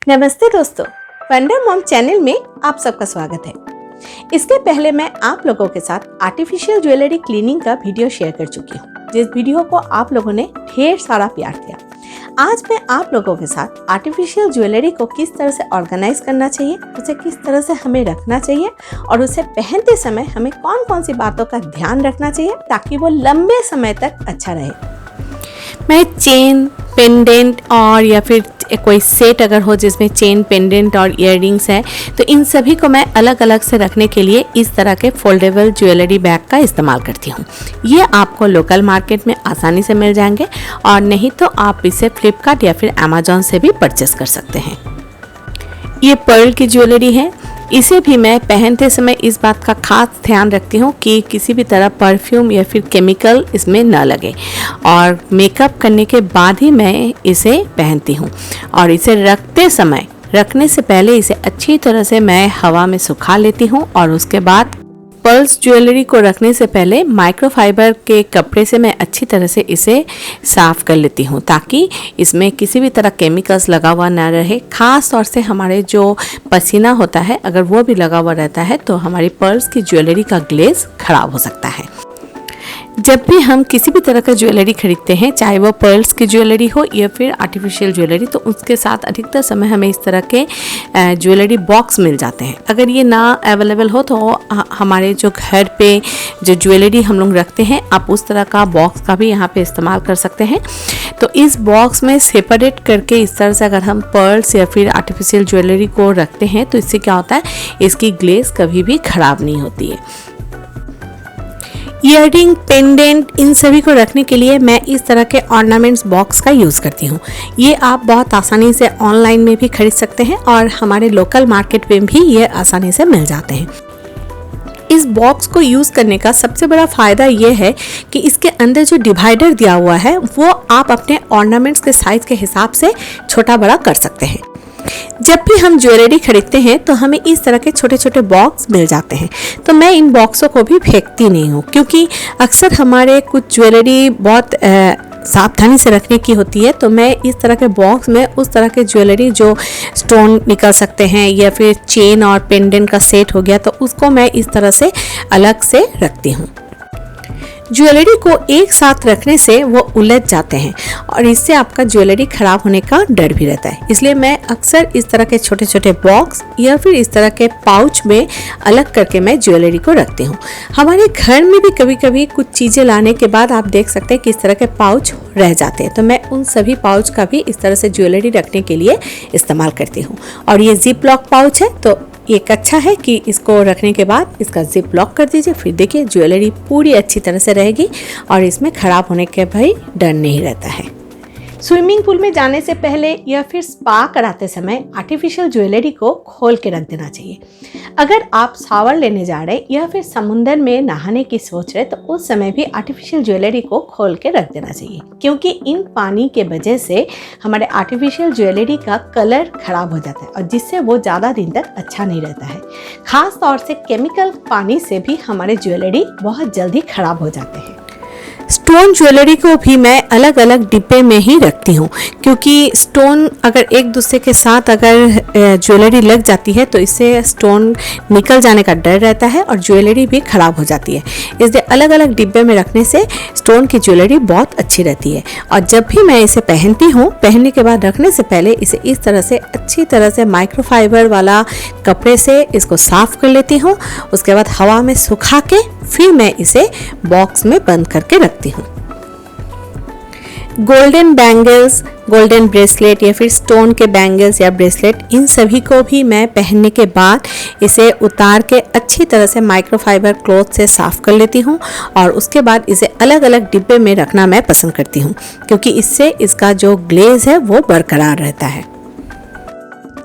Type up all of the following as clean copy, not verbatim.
नमस्ते दोस्तों, wonder mom channel में आप सबका स्वागत है। इसके पहले मैं आप लोगों के साथ आर्टिफिशियल ज्वेलरी क्लीनिंग का वीडियो शेयर कर चुकी हूँ, जिस वीडियो को आप लोगों ने ढेर सारा प्यार दिया। आज मैं आप लोगों के साथ आर्टिफिशियल ज्वेलरी को किस तरह से ऑर्गेनाइज करना चाहिए, उसे किस तरह से हमें रखना चाहिए और उसे पहनते समय हमें कौन कौन सी बातों का ध्यान रखना चाहिए ताकि वो लंबे समय तक अच्छा रहे। मैं चेन, पेंडेंट और या फिर कोई सेट अगर हो जिसमें चेन, पेंडेंट और इयररिंग्स है, तो इन सभी को मैं अलग अलग से रखने के लिए इस तरह के फोल्डेबल ज्वेलरी बैग का इस्तेमाल करती हूँ। ये आपको लोकल मार्केट में आसानी से मिल जाएंगे और नहीं तो आप इसे फ्लिपकार्ट या फिर अमेजोन से भी परचेस कर सकते हैं। ये पर्ल की ज्वेलरी है। इसे भी मैं पहनते समय इस बात का खास ध्यान रखती हूँ कि किसी भी तरह परफ्यूम या फिर केमिकल इसमें न लगे और मेकअप करने के बाद ही मैं इसे पहनती हूँ। और इसे रखने से पहले इसे अच्छी तरह से मैं हवा में सुखा लेती हूँ और उसके बाद पर्ल्स ज्वेलरी को रखने से पहले माइक्रोफाइबर के कपड़े से मैं अच्छी तरह से इसे साफ़ कर लेती हूँ ताकि इसमें किसी भी तरह केमिकल्स लगा हुआ ना रहे। ख़ास तौर से हमारे जो पसीना होता है अगर वो भी लगा हुआ रहता है तो हमारी पर्ल्स की ज्वेलरी का ग्लेज ख़राब हो सकता है। जब भी हम किसी भी तरह का ज्वेलरी खरीदते हैं, चाहे वो पर्ल्स की ज्वेलरी हो या फिर आर्टिफिशियल ज्वेलरी, तो उसके साथ अधिकतर समय हमें इस तरह के ज्वेलरी बॉक्स मिल जाते हैं। अगर ये ना अवेलेबल हो तो हमारे जो घर पे जो ज्वेलरी हम लोग रखते हैं, आप उस तरह का बॉक्स का भी यहाँ पे इस्तेमाल कर सकते हैं। तो इस बॉक्स में सेपरेट करके इस तरह से अगर हम पर्ल्स या फिर आर्टिफिशियल ज्वेलरी को रखते हैं तो इससे क्या होता है, इसकी ग्लेज कभी भी ख़राब नहीं होती है। ईयररिंग, पेंडेंट, इन सभी को रखने के लिए मैं इस तरह के ऑर्नामेंट्स बॉक्स का यूज़ करती हूँ। ये आप बहुत आसानी से ऑनलाइन में भी खरीद सकते हैं और हमारे लोकल मार्केट में भी ये आसानी से मिल जाते हैं। इस बॉक्स को यूज़ करने का सबसे बड़ा फ़ायदा ये है कि इसके अंदर जो डिवाइडर दिया हुआ है वो आप अपने ऑर्नामेंट्स के साइज़ के हिसाब से छोटा बड़ा कर सकते हैं। जब भी हम ज्वेलरी खरीदते हैं तो हमें इस तरह के छोटे छोटे बॉक्स मिल जाते हैं, तो मैं इन बॉक्सों को भी फेंकती नहीं हूँ क्योंकि अक्सर हमारे कुछ ज्वेलरी बहुत सावधानी से रखने की होती है। तो मैं इस तरह के बॉक्स में उस तरह के ज्वेलरी जो स्टोन निकल सकते हैं या फिर चेन और पेंडेंट का सेट हो गया, तो उसको मैं इस तरह से अलग से रखती हूँ। ज्वेलरी को एक साथ रखने से वो उलझ जाते हैं और इससे आपका ज्वेलरी खराब होने का डर भी रहता है। इसलिए मैं अक्सर इस तरह के छोटे छोटे बॉक्स या फिर इस तरह के पाउच में अलग करके मैं ज्वेलरी को रखती हूँ। हमारे घर में भी कभी कभी कुछ चीज़ें लाने के बाद आप देख सकते हैं कि इस तरह के पाउच रह जाते हैं, तो मैं उन सभी पाउच का भी इस तरह से ज्वेलरी रखने के लिए इस्तेमाल करती हूँ। और ये जिप लॉक पाउच है, तो एक अच्छा है कि इसको रखने के बाद इसका जिप लॉक कर दीजिए, फिर देखिए ज्वेलरी पूरी अच्छी तरह से रहेगी और इसमें ख़राब होने का भी डर नहीं रहता है। स्विमिंग पूल में जाने से पहले या फिर स्पा कराते समय आर्टिफिशियल ज्वेलरी को खोल के रख देना चाहिए। अगर आप शावर लेने जा रहे या फिर समुंदर में नहाने की सोच रहे तो उस समय भी आर्टिफिशियल ज्वेलरी को खोल के रख देना चाहिए, क्योंकि इन पानी के वजह से हमारे आर्टिफिशियल ज्वेलरी का कलर खराब हो जाता है और जिससे वो ज़्यादा दिन तक अच्छा नहीं रहता है। खास तौर से केमिकल पानी से भी हमारे ज्वेलरी बहुत जल्दी खराब हो जाते हैं। स्टोन ज्वेलरी को भी मैं अलग अलग डिब्बे में ही रखती हूँ, क्योंकि स्टोन अगर एक दूसरे के साथ अगर ज्वेलरी लग जाती है तो इससे स्टोन निकल जाने का डर रहता है और ज्वेलरी भी ख़राब हो जाती है। इसलिए अलग अलग डिब्बे में रखने से स्टोन की ज्वेलरी बहुत अच्छी रहती है। और जब भी मैं इसे पहनती हूँ, पहनने के बाद रखने से पहले इसे इस तरह से अच्छी तरह से माइक्रोफाइबर वाला कपड़े से इसको साफ़ कर लेती हूँ। उसके बाद हवा में सुखा के फिर मैं इसे बॉक्स में बंद करके रखती हूँ। गोल्डन बैंगल्स, गोल्डन ब्रेसलेट या फिर स्टोन के बैंगल्स या ब्रेसलेट, इन सभी को भी मैं पहनने के बाद इसे उतार के अच्छी तरह से माइक्रोफाइबर क्लॉथ से साफ़ कर लेती हूँ और उसके बाद इसे अलग अलग डिब्बे में रखना मैं पसंद करती हूँ, क्योंकि इससे इसका जो ग्लेज है वो बरकरार रहता है।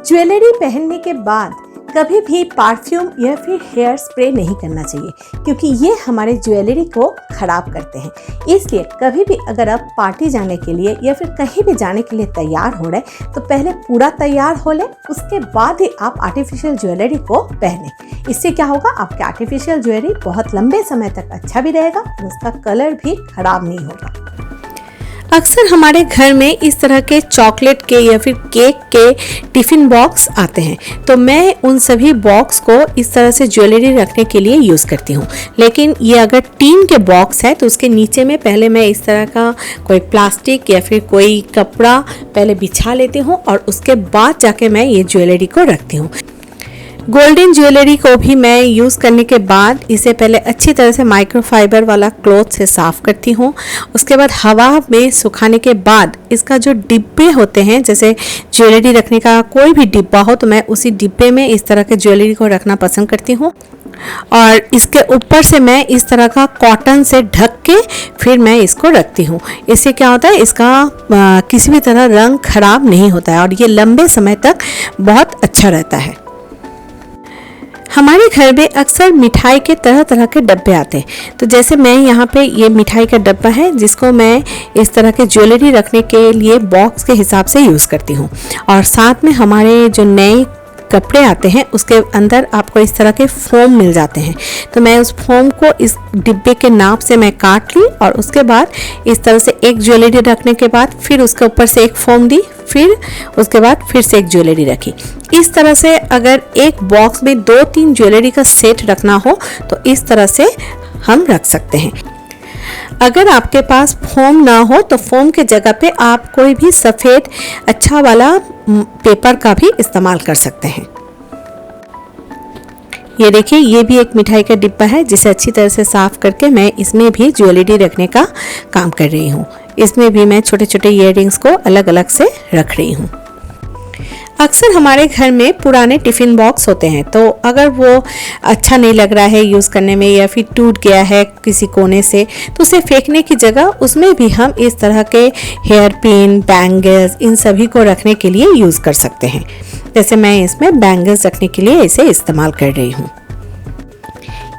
ज्वेलरी पहनने के बाद कभी भी परफ्यूम या फिर हेयर स्प्रे नहीं करना चाहिए, क्योंकि ये हमारे ज्वेलरी को खराब करते हैं। इसलिए कभी भी अगर आप पार्टी जाने के लिए या फिर कहीं भी जाने के लिए तैयार हो रहे तो पहले पूरा तैयार हो लें, उसके बाद ही आप आर्टिफिशियल ज्वेलरी को पहने। इससे क्या होगा, आपके आर्टिफिशियल ज्वेलरी बहुत लंबे समय तक अच्छा भी रहेगा और उसका कलर भी खराब नहीं होगा। अक्सर हमारे घर में इस तरह के चॉकलेट के या फिर केक के टिफ़िन बॉक्स आते हैं, तो मैं उन सभी बॉक्स को इस तरह से ज्वेलरी रखने के लिए यूज़ करती हूँ। लेकिन ये अगर टीन के बॉक्स है तो उसके नीचे में पहले मैं इस तरह का कोई प्लास्टिक या फिर कोई कपड़ा पहले बिछा लेती हूँ और उसके बाद जाके मैं ये ज्वेलरी को रखती हूँ। गोल्डन ज्वेलरी को भी मैं यूज़ करने के बाद इसे पहले अच्छी तरह से माइक्रोफाइबर वाला क्लॉथ से साफ़ करती हूँ। उसके बाद हवा में सुखाने के बाद इसका जो डिब्बे होते हैं, जैसे ज्वेलरी रखने का कोई भी डिब्बा हो तो मैं उसी डिब्बे में इस तरह के ज्वेलरी को रखना पसंद करती हूँ। और इसके ऊपर से मैं इस तरह का कॉटन से ढक के फिर मैं इसको रखती हूँ। इससे क्या होता है, इसका किसी भी तरह रंग खराब नहीं होता है और ये लंबे समय तक बहुत अच्छा रहता है। हमारे घर में अक्सर मिठाई के तरह तरह के डब्बे आते हैं, तो जैसे मैं यहाँ पे ये मिठाई का डब्बा है जिसको मैं इस तरह के ज्वेलरी रखने के लिए बॉक्स के हिसाब से यूज़ करती हूँ। और साथ में हमारे जो नए कपड़े आते हैं उसके अंदर आपको इस तरह के फोम मिल जाते हैं, तो मैं उस फोम को इस डिब्बे के नाप से मैं काट ली और उसके बाद इस तरह से एक ज्वेलरी रखने के बाद फिर उसके ऊपर से एक फोम दी, फिर उसके बाद फिर से एक ज्वेलरी रखी। इस तरह से अगर एक बॉक्स में 2-3 ज्वेलरी का सेट रखना हो तो इस तरह से हम रख सकते हैं। अगर आपके पास फोम ना हो तो फोम के जगह पे आप कोई भी सफ़ेद अच्छा वाला पेपर का भी इस्तेमाल कर सकते हैं। ये देखिए, ये भी एक मिठाई का डिब्बा है जिसे अच्छी तरह से साफ़ करके मैं इसमें भी ज्वेलरी रखने का काम कर रही हूँ। इसमें भी मैं छोटे छोटे ईयररिंग्स को अलग अलग से रख रही हूँ। अक्सर हमारे घर में पुराने टिफ़िन बॉक्स होते हैं, तो अगर वो अच्छा नहीं लग रहा है यूज़ करने में या फिर टूट गया है किसी कोने से, तो उसे फेंकने की जगह उसमें भी हम इस तरह के हेयर पिन, बैंगल्स, इन सभी को रखने के लिए यूज़ कर सकते हैं। जैसे मैं इसमें बैंगल्स रखने के लिए इसे इस्तेमाल कर रही हूँ।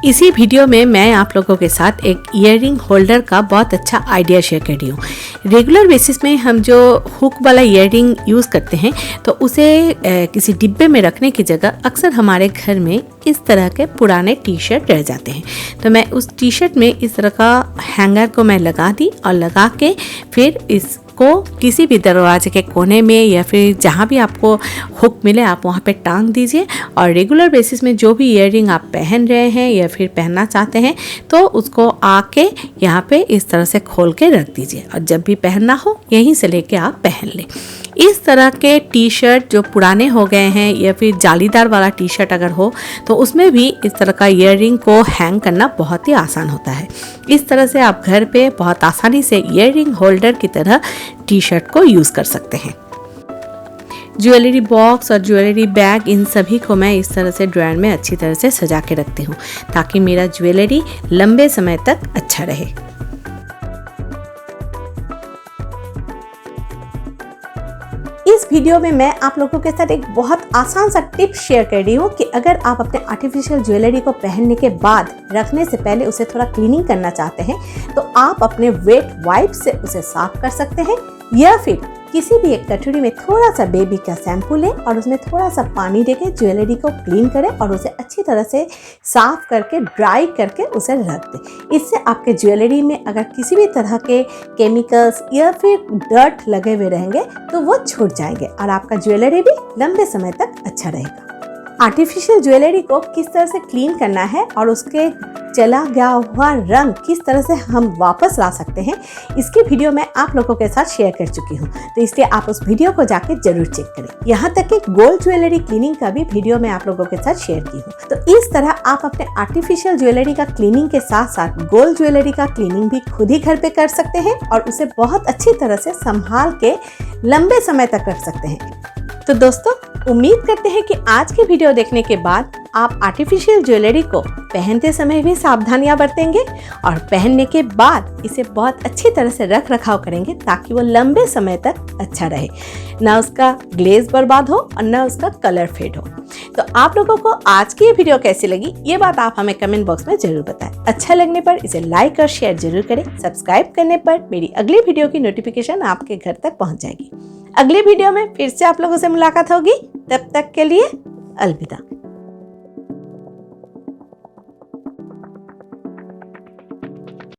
इसी वीडियो में मैं आप लोगों के साथ एक ईयररिंग होल्डर का बहुत अच्छा आइडिया शेयर कर रही हूँ। रेगुलर बेसिस में हम जो हुक वाला ईयररिंग यूज़ करते हैं तो उसे किसी डिब्बे में रखने की जगह अक्सर हमारे घर में इस तरह के पुराने टी शर्ट रह जाते हैं, तो मैं उस टी शर्ट में इस तरह का हैंगर को मैं लगा दी और लगा के फिर इसको किसी भी दरवाजे के कोने में या फिर जहाँ भी आपको हुक मिले आप वहाँ पे टांग दीजिए। और रेगुलर बेसिस में जो भी ईयररिंग आप पहन रहे हैं या फिर पहनना चाहते हैं तो उसको आके यहाँ पे इस तरह से खोल के रख दीजिए और जब भी पहनना हो यहीं से लेके आप पहन लें। इस तरह के टी शर्ट जो पुराने हो गए हैं या फिर जालीदार वाला टी शर्ट अगर हो तो उसमें भी इस तरह का ईयररिंग को हैंग करना बहुत ही आसान होता है। इस तरह से आप घर पे बहुत आसानी से ईयररिंग होल्डर की तरह टी शर्ट को यूज़ कर सकते हैं। ज्वेलरी बॉक्स और ज्वेलरी बैग, इन सभी को मैं इस तरह से ड्रॉयर में अच्छी तरह से सजा के रखती हूँ ताकि मेरा ज्वेलरी लंबे समय तक अच्छा रहे। इस वीडियो में मैं आप लोगों के साथ एक बहुत आसान सा टिप शेयर कर रही हूँ कि अगर आप अपने आर्टिफिशियल ज्वेलरी को पहनने के बाद रखने से पहले उसे थोड़ा क्लीनिंग करना चाहते हैं तो आप अपने वेट वाइप से उसे साफ कर सकते हैं या फिर किसी भी एक कटोरी में थोड़ा सा बेबी का शैम्पू लें और उसमें थोड़ा सा पानी देके ज्वेलरी को क्लीन करें और उसे अच्छी तरह से साफ करके ड्राई करके उसे रख दें। इससे आपके ज्वेलरी में अगर किसी भी तरह के केमिकल्स या फिर डर्ट लगे हुए रहेंगे तो वो छूट जाएंगे और आपका ज्वेलरी भी लंबे समय तक अच्छा रहेगा। आर्टिफिशियल ज्वेलरी को किस तरह से क्लीन करना है और उसके चला गया हुआ रंग किस तरह से हम वापस ला सकते हैं, इसकी वीडियो मैं आप लोगों के साथ शेयर कर चुकी हूँ, तो इसलिए आप उस वीडियो को जाके जरूर चेक करें। यहाँ तक कि गोल्ड ज्वेलरी क्लीनिंग का भी वीडियो मैं आप लोगों के साथ शेयर की हूँ। तो इस तरह आप अपने आर्टिफिशियल ज्वेलरी का क्लीनिंग के साथ साथ गोल्ड ज्वेलरी का क्लीनिंग भी खुद ही घर पे कर सकते हैं और उसे बहुत अच्छी तरह से संभाल के लंबे समय तक रख सकते हैं। तो दोस्तों, उम्मीद करते हैं कि आज की वीडियो देखने के बाद आप आर्टिफिशियल ज्वेलरी को पहनते समय भी सावधानियां बरतेंगे और पहनने के बाद इसे बहुत अच्छी तरह से रख रखाव करेंगे ताकि वो लंबे समय तक अच्छा रहे, ना उसका ग्लेज बर्बाद हो और ना उसका कलर फेड हो। तो आप लोगों को आज की ये वीडियो कैसी लगी ये बात आप हमें कमेंट बॉक्स में जरूर बताएं। अच्छा लगने पर इसे लाइक और शेयर जरूर करें। सब्सक्राइब करने पर मेरी अगली वीडियो की नोटिफिकेशन आपके घर तक पहुंच जाएगी। अगली वीडियो में फिर से आप लोगों से मुलाकात होगी। तब तक के लिए अलविदा।